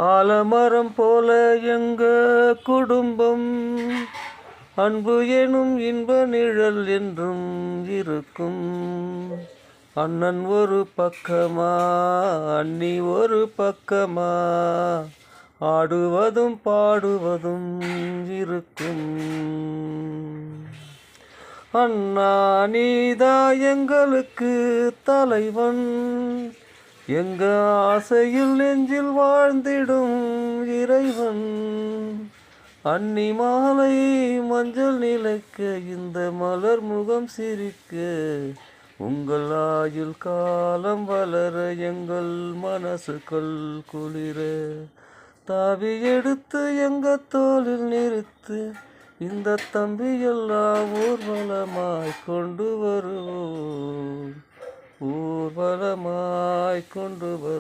ஆலமரம் போல எங்க குடும்பம் அன்பு எனும் இன்ப நிழல் என்றும் இருக்கும். அண்ணன் ஒரு பக்கமா அண்ணி ஒரு பக்கமா ஆடுவதும் பாடுவதும் இருக்கும். அண்ணா நீதா எங்களுக்கு தலைவன், எங்க ஆசையில் நெஞ்சில் வாழ்ந்திடும் இறைவன். அன்னி மாலை மஞ்சள் நிலைக்க இந்த மலர் முகம் சிரிக்க, உங்கள் ஆயுள் காலம் வளர எங்கள் மனசுகள் குளிர. தாவி எடுத்து எங்க தோளில் நிறுத்து, இந்த தம்பியெல்லாம் ஊர்வலமாய் கொண்டு வருவோம், ஊர்வலமாய் கொண்டு வரும்.